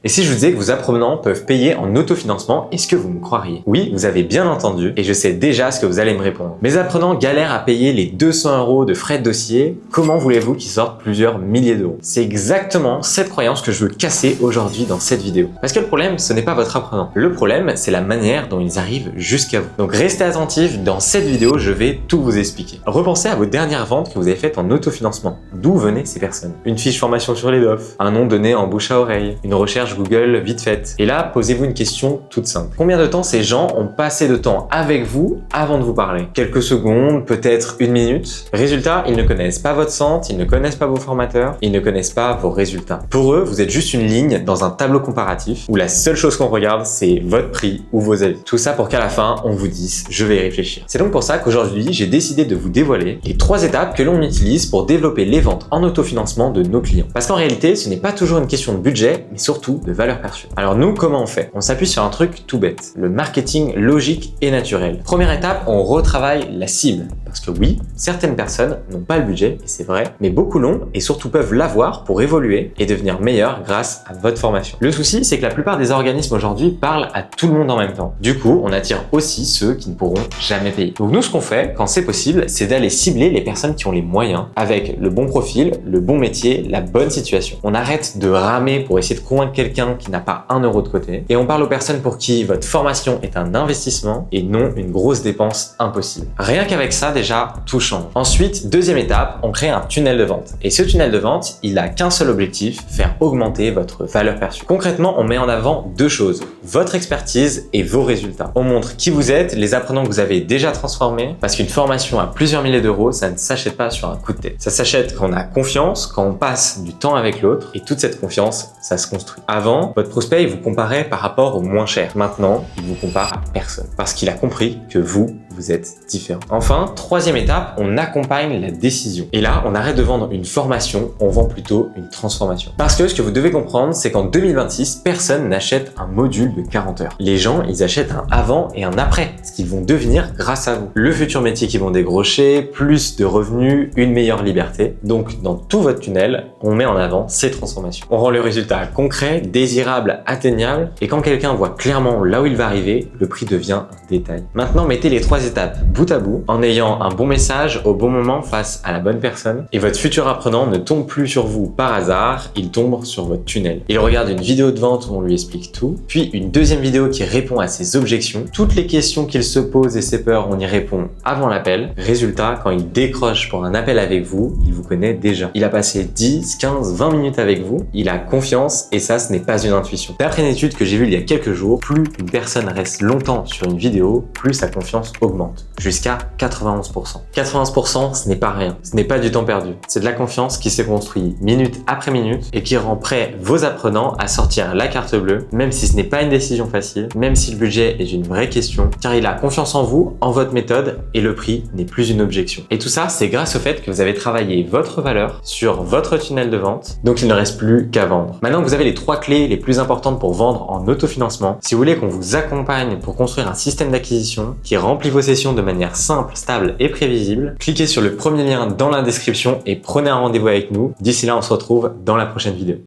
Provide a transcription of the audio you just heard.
Et si je vous disais que vos apprenants peuvent payer en autofinancement, est-ce que vous me croiriez? Oui, vous avez bien entendu et je sais déjà ce que vous allez me répondre. Mes apprenants galèrent à payer les 200 € de frais de dossier, comment voulez-vous qu'ils sortent plusieurs milliers d'euros? C'est exactement cette croyance que je veux casser aujourd'hui dans cette vidéo. Parce que le problème, ce n'est pas votre apprenant. Le problème, c'est la manière dont ils arrivent jusqu'à vous. Donc restez attentifs, dans cette vidéo, je vais tout vous expliquer. Repensez à vos dernières ventes que vous avez faites en autofinancement. D'où venaient ces personnes? Une fiche formation sur les DOF, un nom donné en bouche à oreille, une recherche Google vite faite. Et là, posez-vous une question toute simple. Combien de temps ces gens ont passé de temps avec vous avant de vous parler? Quelques secondes, peut-être une minute. Résultat, ils ne connaissent pas votre centre, ils ne connaissent pas vos formateurs, ils ne connaissent pas vos résultats. Pour eux, vous êtes juste une ligne dans un tableau comparatif où la seule chose qu'on regarde, c'est votre prix ou vos avis. Tout ça pour qu'à la fin, on vous dise « je vais y réfléchir ». C'est donc pour ça qu'aujourd'hui, j'ai décidé de vous dévoiler les 3 étapes que l'on utilise pour développer les ventes en autofinancement de nos clients. Parce qu'en réalité, ce n'est pas toujours une question de budget, mais surtout de valeur perçue. Alors nous, comment on fait? On s'appuie sur un truc tout bête, le marketing logique et naturel. Première étape, on retravaille la cible. Parce que oui, certaines personnes n'ont pas le budget, et c'est vrai, mais beaucoup l'ont et surtout peuvent l'avoir pour évoluer et devenir meilleurs grâce à votre formation. Le souci, c'est que la plupart des organismes aujourd'hui parlent à tout le monde en même temps. Du coup, on attire aussi ceux qui ne pourront jamais payer. Donc nous, ce qu'on fait, quand c'est possible, c'est d'aller cibler les personnes qui ont les moyens, avec le bon profil, le bon métier, la bonne situation. On arrête de ramer pour essayer de convaincre quelqu'un qui n'a pas 1 € de côté, et on parle aux personnes pour qui votre formation est un investissement et non une grosse dépense impossible. Rien qu'avec ça, déjà, tout change. Ensuite, deuxième étape, on crée un tunnel de vente. Et ce tunnel de vente, il a qu'un seul objectif, faire augmenter votre valeur perçue. Concrètement, on met en avant 2 choses, votre expertise et vos résultats. On montre qui vous êtes, les apprenants que vous avez déjà transformés, parce qu'une formation à plusieurs milliers d'euros, ça ne s'achète pas sur un coup de tête. Ça s'achète quand on a confiance, quand on passe du temps avec l'autre, et toute cette confiance, ça se construit. Avant, votre prospect, il vous comparait par rapport au moins cher. Maintenant, il vous compare à personne, parce qu'il a compris que vous êtes différent. Enfin, troisième étape, on accompagne la décision. Et là, on arrête de vendre une formation, on vend plutôt une transformation. Parce que ce que vous devez comprendre, c'est qu'en 2026, personne n'achète un module de 40 heures. Les gens, ils achètent un avant et un après, ce qu'ils vont devenir grâce à vous. Le futur métier qu'ils vont décrocher, plus de revenus, une meilleure liberté. Donc, dans tout votre tunnel, on met en avant ces transformations. On rend le résultat concret, désirable, atteignable. Et quand quelqu'un voit clairement là où il va arriver, le prix devient un détail. Maintenant, mettez les 3 étapes bout à bout en ayant un bon message au bon moment face à la bonne personne et votre futur apprenant ne tombe plus sur vous par hasard, il tombe sur votre tunnel. Il regarde une vidéo de vente où on lui explique tout, puis une deuxième vidéo qui répond à ses objections. Toutes les questions qu'il se pose et ses peurs, on y répond avant l'appel. Résultat, quand il décroche pour un appel avec vous, il vous connaît déjà. Il a passé 10, 15, 20 minutes avec vous, il a confiance et ça, ce n'est pas une intuition. D'après une étude que j'ai vue il y a quelques jours, plus une personne reste longtemps sur une vidéo, plus sa confiance augmente, jusqu'à 91%. 91%, ce n'est pas rien, ce n'est pas du temps perdu. C'est de la confiance qui s'est construite minute après minute et qui rend prêt vos apprenants à sortir la carte bleue, même si ce n'est pas une décision facile, même si le budget est une vraie question, car il a confiance en vous, en votre méthode et le prix n'est plus une objection. Et tout ça, c'est grâce au fait que vous avez travaillé votre valeur sur votre tunnel de vente, donc il ne reste plus qu'à vendre. Maintenant que vous avez les 3 clés les plus importantes pour vendre en autofinancement, si vous voulez qu'on vous accompagne pour construire un système d'acquisition qui remplit vos sessions de manière simple, stable et prévisible, cliquez sur le premier lien dans la description et prenez un rendez-vous avec nous. D'ici là, on se retrouve dans la prochaine vidéo.